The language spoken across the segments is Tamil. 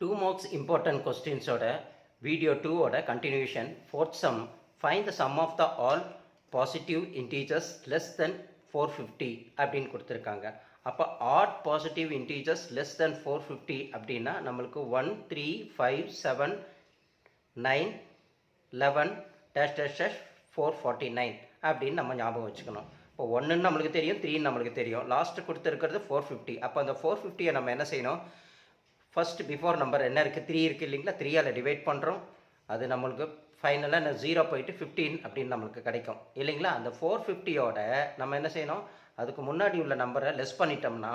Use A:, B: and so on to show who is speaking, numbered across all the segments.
A: 2 marks important questions oda video 2 oda continuation. Fourth sum, find the sum of the all positive integers less than 450 அப்படினு கொடுத்திருக்காங்க. அப்ப odd positive integers less than 450 அப்படினா நமக்கு 1 3 5 7 9 11 dash dash dash 449 அப்படின்னு நம்ம ஞாபகம் வச்சுக்கணும். இப்போ 1 நமக்கு தெரியும், 3 நமக்கு தெரியும், லாஸ்ட் கொடுத்திருக்கிறது 450. அப்ப அந்த 450 நம்ம என்ன செய்யணும், ஃபர்ஸ்ட் பிஃபோர் நம்பர் என்ன இருக்குது, 3 இருக்குது இல்லைங்களா, 3ஆல் டிவைட் பண்ணுறோம். அது நம்மளுக்கு ஃபைனலாக 0 போயிட்டு 15 அப்படின்னு நம்மளுக்கு கிடைக்கும் இல்லைங்களா. அந்த 450யோட நம்ம என்ன செய்யணும், அதுக்கு முன்னாடி உள்ள நம்பரை லெஸ் பண்ணிட்டோம்னா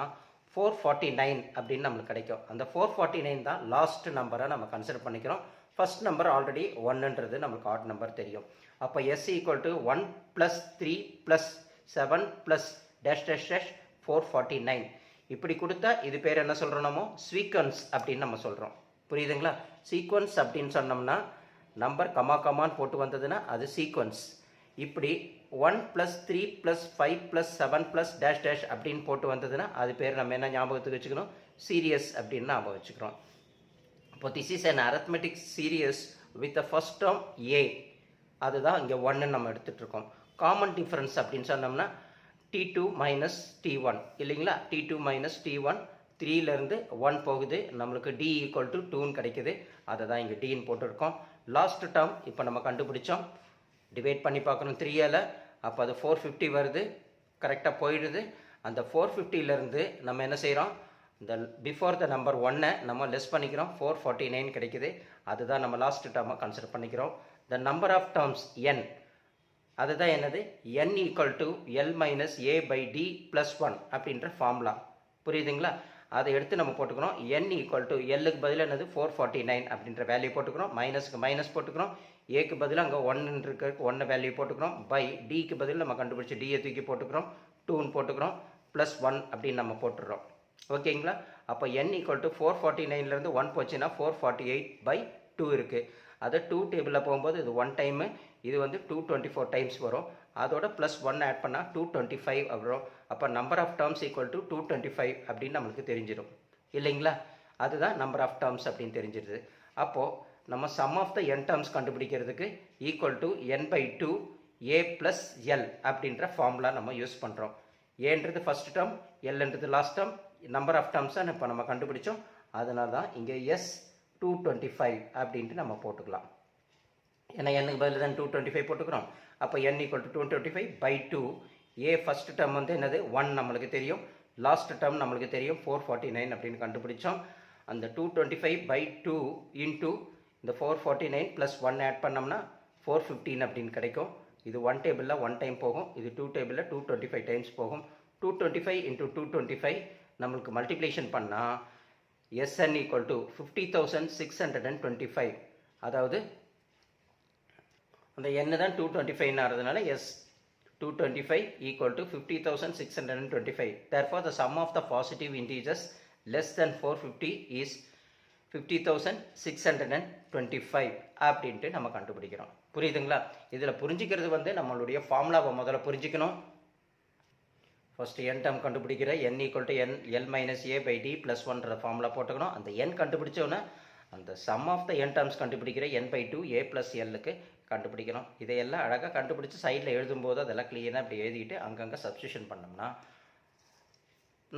A: 449 அப்படின்னு நம்மளுக்கு கிடைக்கும். அந்த 449 தான் லாஸ்ட் நம்பரை நம்ம கன்சிடர் பண்ணிக்கிறோம். ஃபர்ஸ்ட் நம்பர் ஆல்ரெடி 1ன்றது நம்மளுக்கு ஆட் நம்பர் தெரியும். அப்போ s equal to 1 + 3 + 7 + dash dash dash 449 இப்படி கொடுத்தா இது பேர் என்ன சொல்கிறோம், நம்ம சீக்வன்ஸ் அப்படின்னு நம்ம சொல்கிறோம். புரியுதுங்களா. சீக்வன்ஸ் அப்படின்னு சொன்னோம்னா நம்பர் கமான்னு போட்டு வந்ததுன்னா அது சீக்வன்ஸ். இப்படி 1 + 3 + 5 + 7 + dash dash அப்படின்னு போட்டு வந்ததுன்னா அது பேர் நம்ம என்ன ஞாபகத்துக்கு வச்சுக்கணும், சீரியஸ் அப்படின்னு ஞாபகம் வச்சுக்கிறோம். இப்போ this is an arithmetic series with the first term a, அதுதான் இங்கே 1 நம்ம எடுத்துகிட்டு இருக்கோம். காமன் டிஃப்ரென்ஸ் அப்படின்னு சொன்னோம்னா t2 - t1 இல்லைங்களா. t2 - t1 3லேருந்து 1 போகுது, நம்மளுக்கு d ஈக்குவல் டு 2ன்னு கிடைக்குது. அதை தான் இங்கே dன்னு போட்டுருக்கோம். லாஸ்ட் டேர்ம் இப்போ நம்ம கண்டுபிடிச்சோம், டிவைட் பண்ணி பார்க்கணும் 3ஆல். அப்போ அது 450 வருது, கரெக்டாக போயிடுது. அந்த 450லேருந்து நம்ம என்ன செய்கிறோம், இந்த பிஃபோர் த நம்பர் 1 நம்ம லெஸ் பண்ணிக்கிறோம், 449 கிடைக்குது. அதுதான் நம்ம லாஸ்ட் டேர்மை கன்சிடர் பண்ணிக்கிறோம். The number of terms n, அதுதான் என்னது, n equal to l - a/d + 1 அப்படின்ற ஃபார்முலா. புரியுதுங்களா. அதை எடுத்து நம்ம போட்டுக்கிறோம். n ஈக்குவல் டு எல்லுக்கு பதிலாக என்னது 449 அப்படின்ற வேல்யூ போட்டுக்கிறோம். மைனஸ்க்கு மைனஸ் போட்டுக்கிறோம். ஏக்கு பதிலாக அங்கே 1 இருக்க 1 வேல்யூ போட்டுக்கிறோம். பை டிக்கு பதில் நம்ம கண்டுபிடிச்சி டியை தூக்கி போட்டுக்கிறோம், 2ன்னு போட்டுக்கிறோம், +1 அப்படின்னு நம்ம போட்டுடுறோம். ஓகேங்களா. அப்போ n ஈக்குவல் டு 449லேருந்து 1 போச்சுன்னா 448/2 இருக்குது. அது 2 டேபிளில் போகும்போது இது 1 டைமு, இது வந்து 224 டைம்ஸ் வரும். அதோட +1 ஆட் பண்ணால் 225 வரும். அப்போ number of terms equal to 225 அப்படின்னு நம்மளுக்கு தெரிஞ்சிடும் இல்லைங்களா. அதுதான் நம்பர் ஆஃப் டேர்ம்ஸ் அப்படின்னு தெரிஞ்சிடுது. அப்போது நம்ம sum of the n terms கண்டுபிடிக்கிறதுக்கு equal to n/2 a + l அப்படின்ற ஃபார்முலா நம்ம யூஸ் பண்ணுறோம். ஏன்றது ஃபர்ஸ்ட் டேர்ம், எல்ன்றது லாஸ்ட் டேர்ம், நம்பர் ஆஃப் டேர்ம்ஸை இப்போ நம்ம கண்டுபிடிச்சோம். அதனால தான் இங்கே s 225 அப்படின்ட்டு நம்ம போட்டுக்கலாம். ஏன்னா n-க்கு பதில் தான் 225 போட்டுக்கிறோம். அப்போ n equal to 225/2. a first term வந்து என்னது 1 நம்மளுக்கு தெரியும், லாஸ்ட் டேர்ம் நம்மளுக்கு தெரியும் 449 அப்படின்னு கண்டுபிடிச்சோம். அந்த 225/2 இன்ட்டு இந்த 449 +1 ஆட் பண்ணோம்னா 415 அப்படின்னு கிடைக்கும். இது 1 டேபிளில் 1 டைம் போகும், இது 2 டேபிளில் 225 டைம்ஸ் போகும். 225 × 225 நம்மளுக்கு மல்டிப்ளிகேஷன் பண்ணால் Sn ஈக்குவல் டு 50,625. அதாவது அந்த n தான் 225 ஆகிறதுனால s 225 equal to 50,625. therefore the sum of the positive integers less than 450 is 50,625 அப்படின்ட்டு நம்ம கண்டுபிடிக்கிறோம். புரியுதுங்களா. இதில் புரிஞ்சிக்கிறது வந்து நம்மளுடைய ஃபார்முலாவை முதல்ல புரிஞ்சிக்கணும். ஃபர்ஸ்ட் n டேர்ம் கண்டுபிடிக்கிற n equal to l - a/d + 1ன்ற ஃபார்முலா போட்டுக்கணும். அந்த n கண்டுபிடிச்சோன்னா அந்த sum of the n terms கண்டுபிடிக்கிற n/2 a + lக்கு கண்டுபிடிக்கணும். இதையெல்லாம் அழகாக கண்டுபிடிச்சி சைடில் எழுதும்போது அதெல்லாம் கிளியராக இப்படி எழுதிட்டு அங்கங்கே சப்ஸ்டியூஷன் பண்ணோம்னா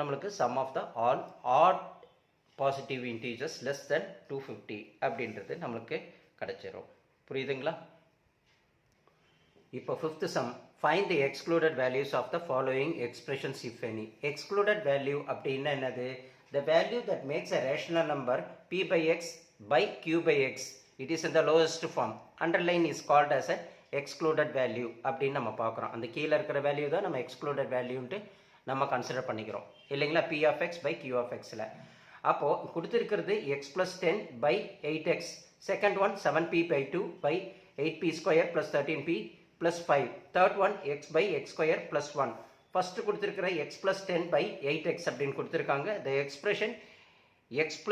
A: நம்மளுக்கு sum of the all odd positive integers less than 250 அப்படின்றது நம்மளுக்கு கிடைச்சிரும். புரியுதுங்களா. இப்போ fifth sum, find the excluded values of the following expressions if any. Excluded value அப்படின்னா என்னது, the value that makes a rational number p/x by q/x, it is in the lowest form. Underline is called as a excluded value அப்படின்னு நம்ம பார்க்குறோம். அந்த கீழே இருக்கிற வேல்யூ தான் நம்ம எக்ஸ்க்ளூடட் வேல்யூன்ட்டு நம்ம கன்சிடர் பண்ணிக்கிறோம் இல்லைங்களா, p/x/q/xல. அப்போது கொடுத்துருக்கிறது x + 10/8x, second one 7p/2 8p² + 13p + 5, third one x/x² + 1. First கொடுத்துருக்கிற x + 10/8x அப்படின்னு கொடுத்துருக்காங்க. the expression x +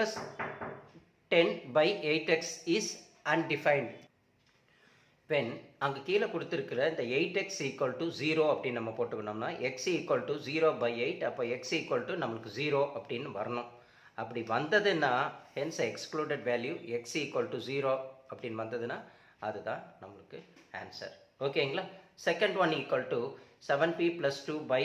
A: 10/8x is undefined when அங்கே கீழே கொடுத்துருக்கிற இந்த 8x = 0 அப்படின்னு நம்ம போட்டுக்கணும்னா x = 0/8, அப்போ x = நம்மளுக்கு 0 அப்படின்னு வரணும். அப்படி வந்ததுன்னா hence excluded value x equal to 0 அப்படின்னு வந்ததுன்னா அதுதான் நம்மளுக்கு ஆன்சர். ஓகேங்களா? Second one equal to 7p + 2 by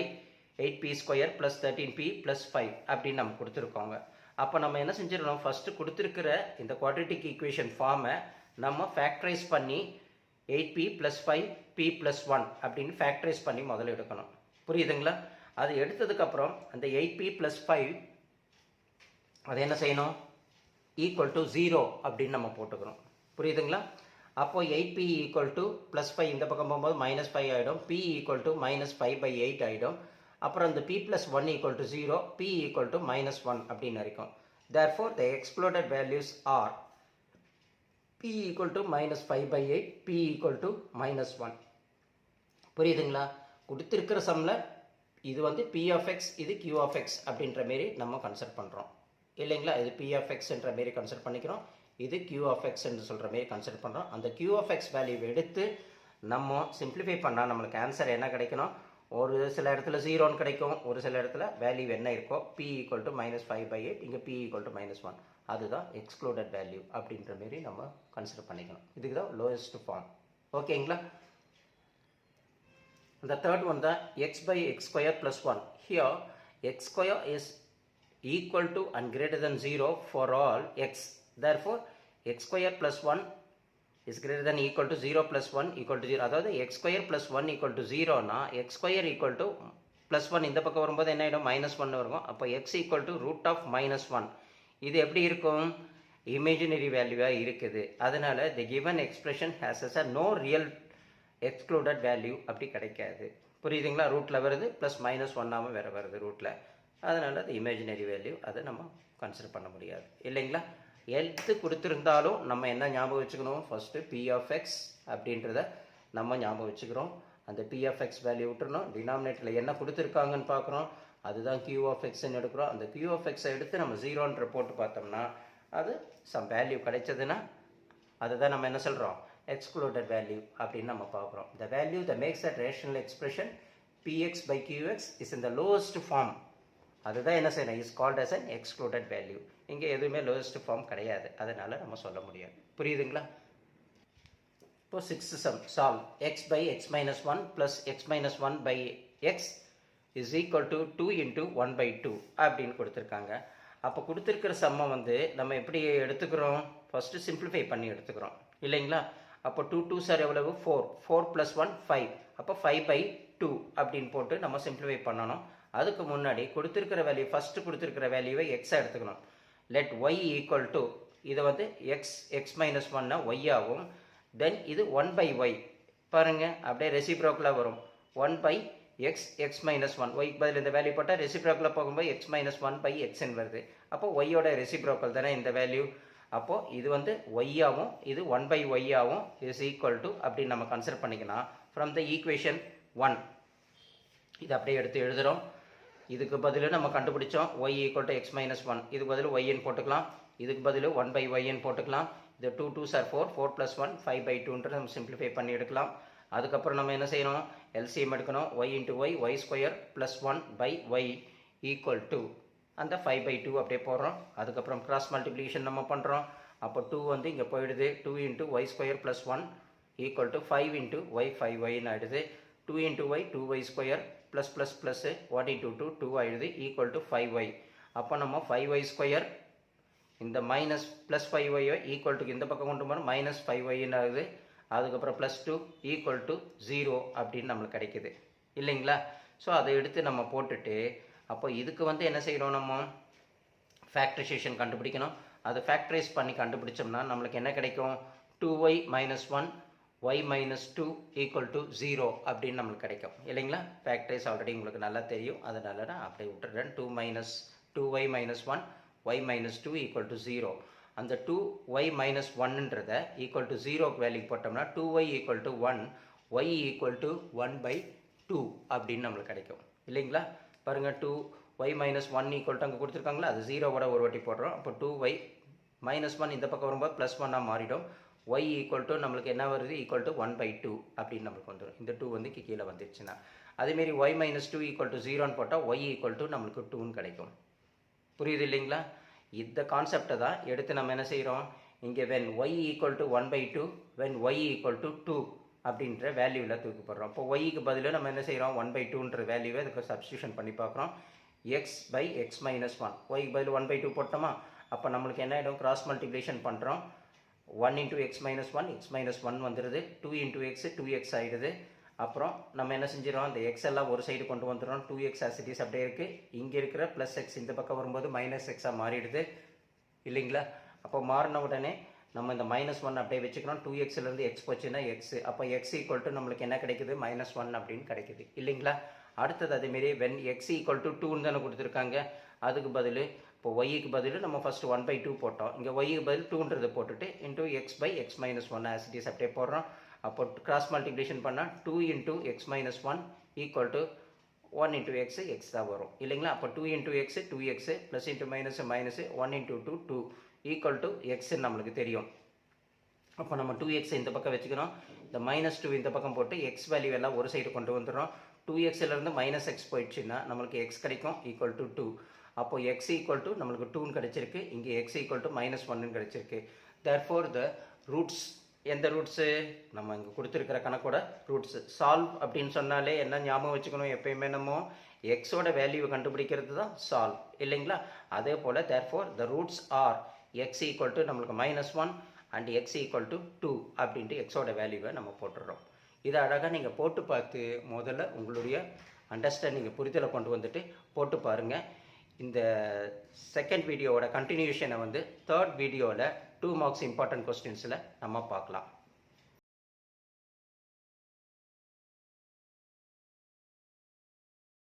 A: 8p square plus 13p plus 5 அப்படின்னு நம்ம கொடுத்துருக்கோங்க. அப்போ நம்ம என்ன செஞ்சிடணும், ஃபஸ்ட்டு கொடுத்துருக்கிற இந்த குவாட்ரேட்டிக் ஈக்குவேஷன் ஃபார்மை நம்ம ஃபேக்டரைஸ் பண்ணி 8p + 5p + 1 அப்படின்னு ஃபேக்டரைஸ் பண்ணி முதல்ல எடுக்கணும். புரியுதுங்களா? அது எடுத்ததுக்கப்புறம் அந்த 8p + 5 அது என்ன செய்யணும், ஈக்குவல் டு 0 அப்படின்னு நம்ம போட்டுக்கிறோம். புரியுதுங்களா? அப்போது 8p ஈக்குவல் டு +5 இந்த பக்கம் போகும்போது -5 ஆகிடும், p ஈக்குவல் டு -5/8 ஆகிடும். அப்புறம் இந்த p + 1 equal to 0, p equal to -1 அப்படின்னு இருக்கும். Therefore the excluded values are p equal to -5/8, p equal to -1. புரியுதுங்களா? கொடுத்துருக்கிற சம்மில் இது வந்து p of x, இது q of x அப்படின்ற மாரி நம்ம கன்சிடர் பண்ணுறோம் இல்லைங்களா? இது p of xன்ற மாரி கன்சிடர் பண்ணிக்கிறோம், இது q of x என்று சொல்கிற மாரி கன்சிடர் பண்ணுறோம். அந்த q of x வேல்யூவை எடுத்து நம்ம சிம்பிளிஃபை பண்ணால் நம்மளுக்கு ஆன்சர் என்ன கிடைக்கணும், ஒரு சில இடத்துல 0ன்னு கிடைக்கும், ஒரு சில இடத்துல வேல்யூ என்ன இருக்கோ p ஈக்குவல் டு -5/8, இங்கே p ஈக்குவல் டு -1, அதுதான் எக்ஸ்க்ளூடட் வேல்யூ அப்படின்ற மாரி நம்ம கன்சிடர் பண்ணிக்கணும். இதுக்கு தான் லோயஸ்ட் ஃபார்ம். ஓகேங்களா? The third one, the x by x square plus 1. Here x square is equal to and greater than 0 for all x. Therefore x square plus 1 is greater than equal to 0 plus 1 equal to 0. அதாவது x square plus 1 equal to 0 னா x square equal to plus 1 இந்த பக்கம் வரும்போது என்ன ஆகிடும், -1 இருக்கும். அப்போ x equal to root of -1. இது எப்படி இருக்கும், இமேஜினரி வேல்யூவாக இருக்குது. அதனால the given expression has as a no real excluded value அப்படி கிடைக்காது. புரியுதுங்களா? ரூட்டில் வருது ப்ளஸ் -1 வேறு வருது ரூட்டில், அதனால் அது இமேஜினரி வேல்யூ, அதை நம்ம கன்சிடர் பண்ண முடியாது இல்லைங்களா? எது கொடுத்துருந்தாலும் நம்ம என்ன ஞாபகம் வச்சுக்கணும், ஃபஸ்ட்டு p of x அப்படின்றத நம்ம ஞாபகம் வச்சுக்கிறோம். அந்த p of x வேல்யூ விட்டுறணும், டினாமினேட்டரில் என்ன கொடுத்துருக்காங்கன்னு பார்க்குறோம், அதுதான் q of xன்னு எடுக்கிறோம். அந்த q of x எடுத்து நம்ம 0ன்ற போட்டு பார்த்தோம்னா அது சம் வேல்யூ கிடைச்சதுன்னா அதுதான் நம்ம என்ன சொல்கிறோம், excluded value அப்படின்னு நம்ம பார்க்குறோம். The value that makes that rational expression px by qx is in the lowest form, அதுதான் என்ன செய்யணும், is called as an excluded value. இங்கே எதுவுமே lowest form கிடையாது, அதனால் நம்ம சொல்ல முடியாது. புரியுதுங்களா? இப்போ 6th sum solve x by x minus 1 plus x minus 1 by x is equal to 2 into 1 by 2 அப்படின்னு கொடுத்துருக்காங்க. அப்போ கொடுத்துருக்கிற சம்மை வந்து நம்ம எப்படி எடுத்துக்கிறோம், ஃபஸ்ட்டு சிம்பிளிஃபை பண்ணி எடுத்துக்கிறோம் இல்லைங்களா? அப்போ 2 2s are எவ்வளவு, 4, 4 plus 1 5, அப்போ 5/2 அப்படின்னு போட்டு நம்ம சிம்பிளிஃபை பண்ணணும். அதுக்கு முன்னாடி கொடுத்துருக்கிற வேல்யூ, ஃபஸ்ட்டு கொடுத்துருக்கிற வேல்யூவை எக்ஸாக எடுத்துக்கணும். லெட் y ஈக்குவல் டு, இதை வந்து எக்ஸ் மைனஸ் 1னா y ஆகும். தென் இது 1/y பாருங்கள், அப்படியே ரெசிப்ரோக்கலாக வரும். 1/x, x minus 1, y பதில் இந்த வேல்யூ போட்டால் ரெசிப்ரோக்கலாக போகும்போது x minus 1/xன்னு வருது. அப்போ y-ஓட ரெசிப்ரோக்கல் தானே இந்த வேல்யூ. அப்போது இது வந்து y ஆகும், இது 1/y ஆகும், இஸ் ஈக்குவல் டு அப்படின்னு நம்ம கன்சிடர் பண்ணிக்கலாம். ஃப்ரம் த ஈக்குவேஷன் 1 இது அப்படியே எடுத்து எழுதுகிறோம். இதுக்கு பதில் நம்ம கண்டுபிடிச்சோம் y equal to X minus 1, இது பதில் yன்னு போட்டுக்கலாம், இதுக்கு பதில் 1/yன்னு போட்டுக்கலாம். இது 2 2s are 4, 4 plus 1 5/2ன்றது நம்ம சிம்பிளிஃபை பண்ணி எடுக்கலாம். அதுக்கப்புறம் நம்ம என்ன செய்யணும், எல்சிஎம் எடுக்கணும். y into y, y square plus 1/y equal to அந்த 5/2 அப்படியே போடுறோம். அதுக்கப்புறம் கிராஸ் மல்டிப்ளிகேஷன் நம்ம பண்ணுறோம். அப்போ 2 வந்து இங்கே போயிடுது, 2 into y square plus 1 equal to 5 into y 5yன்னு ஆகிடுது. 2 into y 2y square plus plus plus 1 into 2 2 ஆகிடுது equal to 5y. அப்போ நம்ம 5y square இந்த minus plus 5y equal to இந்த பக்கம் கொண்டு போகிறோம், -5yன்னு ஆகுது. அதுக்கப்புறம் +2 ஈக்குவல் டு 0 அப்படின்னு நம்மளுக்கு கிடைக்குது இல்லைங்களா? ஸோ அதை எடுத்து நம்ம போட்டுட்டு அப்போ இதுக்கு வந்து என்ன செய்யணும், நம்ம ஃபேக்டரைசேஷன் கண்டுபிடிக்கணும். அதை ஃபேக்டரைஸ் பண்ணி கண்டுபிடிச்சோம்னா நம்மளுக்கு என்ன கிடைக்கும், 2y minus 1 y minus 2 equal to 0 அப்படின்னு நம்மளுக்கு கிடைக்கும் இல்லைங்களா? ஃபேக்டரைஸ் ஆல்ரெடி உங்களுக்கு நல்லா தெரியும், அதனால நான் அப்படியே விட்டுறேன். 2y minus 1 y minus 2 equal to 0. அந்த 2y minus 1ன்றதை ஈக்குவல் டு 0க்கு வேல்யூ போட்டோம்னா 2y equal to 1, y equal to 1/2 அப்படின்னு நம்மளுக்கு கிடைக்கும் இல்லைங்களா? பாருங்கள், 2y minus 1 equal to அங்கே கொடுத்துருக்காங்களா, அது 0வோட ஒரு வாட்டி போடுறோம். அப்போ 2y minus 1 இந்த பக்கம் வரும்போது +1 மாறிடும். y equal to நம்மளுக்கு என்ன வருது, equal to 1/2 அப்படின்னு நம்மளுக்கு வந்துடும். இந்த 2 வந்து கீழே வந்துடுச்சுன்னா அதேமாரி y minus 2 equal to 0ன்னு போட்டால் y equal to நம்மளுக்கு 2ன்னு கிடைக்கும். புரியுது இல்லைங்களா? இந்த கான்செப்டை தான் எடுத்து நம்ம என்ன செய்கிறோம், இங்கே when y equal to 1/2 when y equal to 2 அப்படின்ற வேல்யூவில் தூக்கி போடுறோம். இப்போ ஒய்க்கு பதில் நம்ம என்ன செய்கிறோம், 1/2ன்ற வேல்யூவை இதுக்கு சப்ஸ்டியூஷன் பண்ணி பார்க்குறோம். x/x-1 ஒய்க்கு பதில் 1/2 போட்டோமா, அப்போ நம்மளுக்கு என்ன ஆகிடும், கிராஸ் மல்டிப்ளிகேஷன் பண்ணுறோம். 1 × x-1 x-1 வந்துடுது, 2 × x 2x ஆகிடுது. அப்புறம் நம்ம என்ன செஞ்சிடறோம், இந்த எக்ஸ் எல்லாம் ஒரு சைடு கொண்டு வந்துடுறோம். 2x as it is அப்படியே இருக்குது. இங்கே இருக்கிற ப்ளஸ் எக்ஸ் இந்த பக்கம் வரும்போது -x மாறிடுது இல்லைங்களா. அப்போ மாறின உடனே நம்ம இந்த -1 அப்படியே வச்சுக்கிறோம். 2xலேருந்து எக்ஸ் போச்சுன்னா எக்ஸ், அப்போ x ஈக்குவல் டு நம்மளுக்கு என்ன கிடைக்குது, -1 அப்படின்னு கிடைக்குது இல்லைங்களா. அடுத்தது அதேமாரி when x ஈக்குவல் டு 2ன்னு தானே கொடுத்துருக்காங்க, அதுக்கு பதில் இப்போ ஒய்க்கு பதில் நம்ம ஃபஸ்ட்டு 1/2 போட்டோம். இங்கே ஒய்க்கு பதில் 2ன்றதை போட்டுட்டு into x/x-1 as it is அப்படியே போடுறோம். அப்போ கிராஸ் மல்டிப்ளிகேஷன் பண்ணால் 2 × x-1 equal to 1 × x x தான் வரும் இல்லைங்களா. அப்போ 2 × x 2x plus into minus minus 1 × 2 2 equal to எக்ஸ்ன்னு நம்மளுக்கு தெரியும். அப்போ நம்ம 2x இந்த பக்கம் வச்சுக்கிறோம். இந்த -2 இந்த பக்கம் போட்டு எக்ஸ் வேல்யூ எல்லாம் ஒரு சைடு கொண்டு வந்துடுறோம். 2xலேருந்து -x போயிடுச்சுன்னா நம்மளுக்கு x கிடைக்கும் ஈக்குவல் டு 2. அப்போ x ஈக்குவல் டு நம்மளுக்கு 2ன்னு கிடச்சிருக்கு. இங்கே x ஈக்குவல் டு -1ன்னு கிடச்சிருக்கு. தேர்ஃபோர் த ரூட்ஸ், எந்த ரூட்ஸு, நம்ம இங்கே கொடுத்துருக்கிற கணக்கோட ரூட்ஸு. சால்வ் அப்படின்னு சொன்னாலே என்ன ஞாபகம் வச்சுக்கணும், எப்பயுமே நம்ம எக்ஸோட வேல்யூவை கண்டுபிடிக்கிறது தான் சால்வ் இல்லைங்களா. அதே போல் therefore the roots are x equal to நம்மளுக்கு -1 அண்ட் x ஈக்குவல் டு 2 அப்படின்ட்டு எக்ஸோட வேல்யூவை நம்ம போட்டுடுறோம். இதை அழகாக நீங்கள் போட்டு பார்த்து முதல்ல உங்களுடைய அண்டர்ஸ்டாண்டிங்கை புரிதலை கொண்டு வந்துட்டு போட்டு பாருங்கள். இந்த செகண்ட் வீடியோவோட கண்டினியூஷனை வந்து தேர்ட் வீடியோவில் 2 மார்க்ஸ் இம்பார்ட்டன்ட் கொஸ்டின்ஸில் நம்ம பார்க்கலாம்.